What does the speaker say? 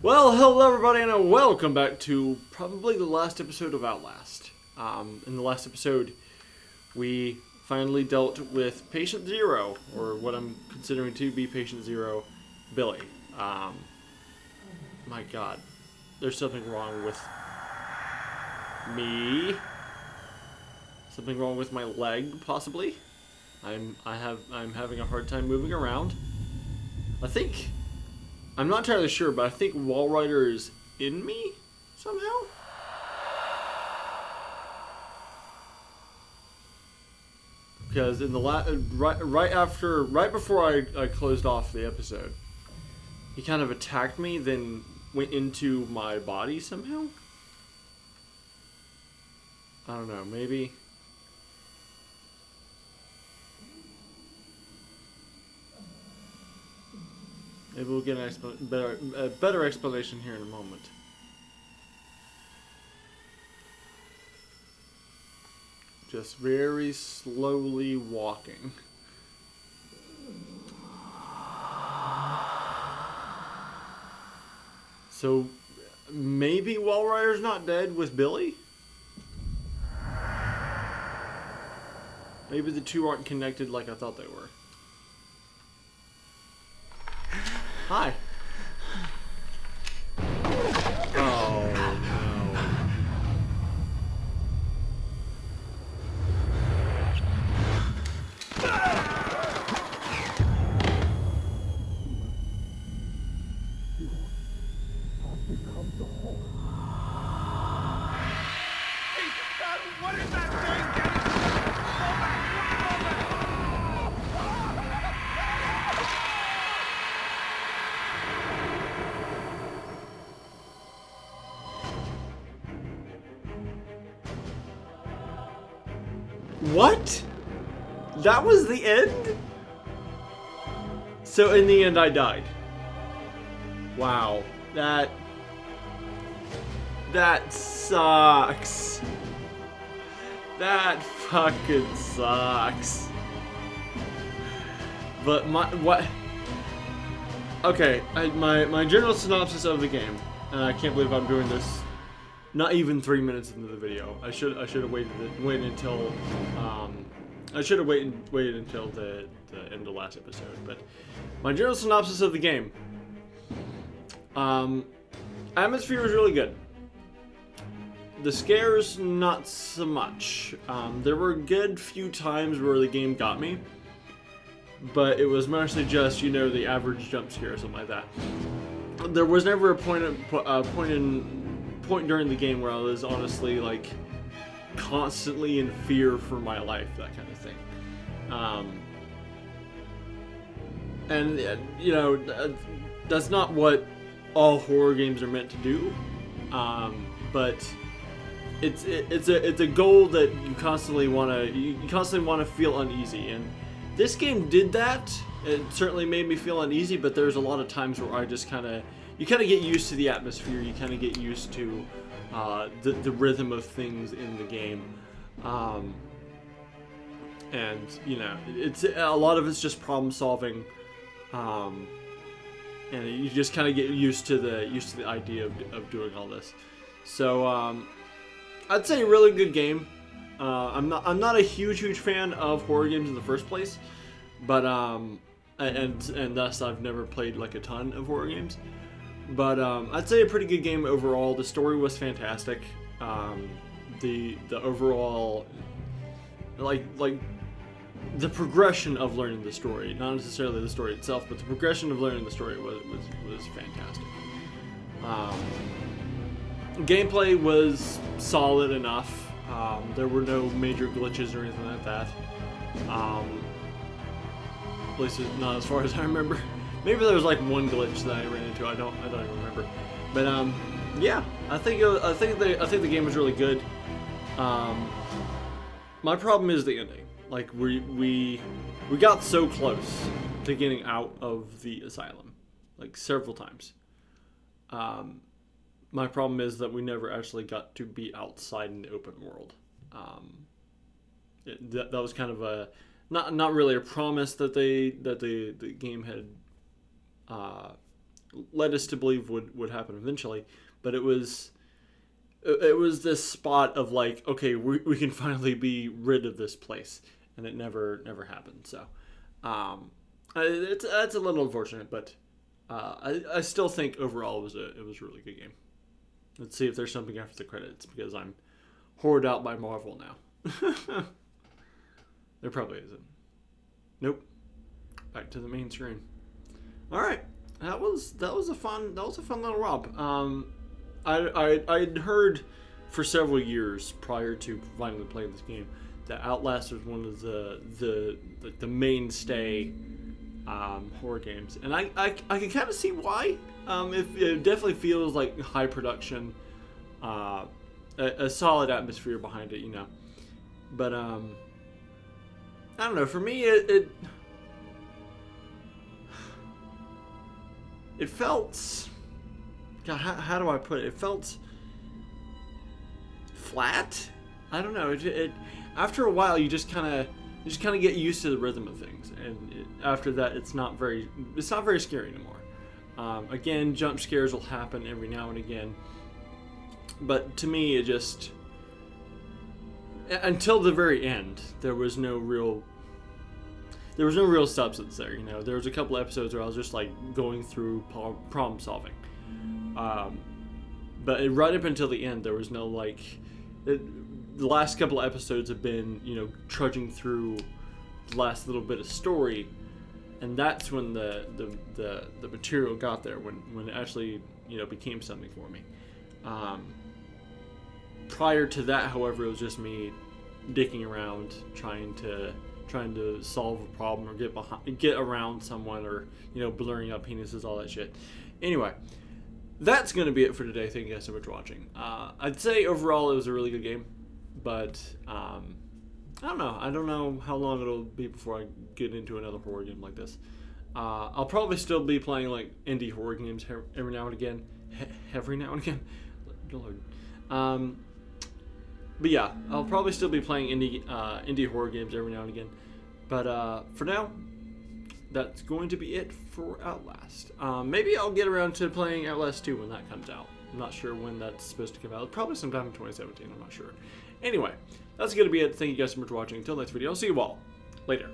Well, hello everybody, and welcome back to probably the last episode of Outlast. In the last episode, we finally dealt with Patient Zero, or what I'm considering to be Patient Zero, Billy. My God, there's something wrong with me. Something wrong with my leg, possibly. I'm having a hard time moving around. I'm not entirely sure, but I think Walrider is in me somehow. Because in the right before I closed off the episode, he kind of attacked me, then went into my body somehow. I don't know, maybe. Maybe we'll get a better explanation here in a moment. Just very slowly walking. So, maybe Walrider's not dead with Billy? Maybe the two aren't connected like I thought they were. Hi. Oh, no. What is that thing? What? That was the end? So in the end I died. Wow. That sucks. That fucking sucks. But okay, my general synopsis of the game, and I can't believe I'm doing this not even 3 minutes into the video. I should have waited until the end of last episode. But my general synopsis of the game. Atmosphere was really good. The scares, not so much. There were a good few times where the game got me, but it was mostly just, the average jump scare or something like that. There was never a point during the game where I was honestly like constantly in fear for my life, that kind of thing. That's not what all horror games are meant to do. But it's a goal that you constantly want to feel uneasy, and this game did that. It certainly made me feel uneasy, but there's a lot of times where I just you get used to the atmosphere. You kind of get used to the rhythm of things in the game, and it's a lot of it's just problem solving, and you just kind of get used to the idea of doing all this. So I'd say a really good game. I'm not a huge fan of horror games in the first place, but and thus I've never played like a ton of horror games. But I'd say a pretty good game overall. The story was fantastic. The overall like the progression of learning the story, not necessarily the story itself, but the progression of learning the story was fantastic. Gameplay was solid enough. There were no major glitches or anything like that. At least not as far as I remember. Maybe there was like one glitch that I ran into. I don't even remember. But yeah, I think the game was really good. My problem is the ending. Like we got so close to getting out of the asylum, like several times. My problem is that we never actually got to be outside in the open world. That was kind of a not really a promise that the game had led us to believe would happen eventually. But it was this spot of like, okay, we can finally be rid of this place, and it never happened. So it's a little unfortunate, but I still think overall it was a really good game. Let's see if there's something after the credits, because I'm hoarded out by Marvel now. There probably isn't. Nope. Back to the main screen. All right, that was a fun little romp. I'd heard for several years prior to finally playing this game that Outlast was one of the mainstay horror games, and I can kind of see why. It definitely feels like high production, a solid atmosphere behind it, you know. But I don't know. For me, it felt. God, how do I put it? It felt flat. I don't know. It after a while, you just kind of get used to the rhythm of things, and after that, it's not very scary anymore. Again, jump scares will happen every now and again, but to me, it just until the very end, there was no real substance there. You know, there was a couple episodes where I was just like going through problem solving. But right up until the end, there was no like. The last couple of episodes have been, you know, trudging through the last little bit of story, and that's when the material got there. When it actually, you know, became something for me. Prior to that, however, it was just me dicking around, trying to solve a problem or get around someone, or, you know, blurring up penises, all that shit. Anyway, that's going to be it for today. Thank you guys so much for watching. I'd say overall it was a really good game, but I don't know. I don't know how long it'll be before I get into another horror game like this. I'll probably still be playing like indie horror games every now and again. Every now and again? Lord. But yeah, I'll probably still be playing indie horror games every now and again. But for now, that's going to be it for Outlast. Maybe I'll get around to playing Outlast 2 when that comes out. I'm not sure when that's supposed to come out. Probably sometime in 2017, I'm not sure. Anyway, that's going to be it. Thank you guys so much for watching. Until next video, I'll see you all later.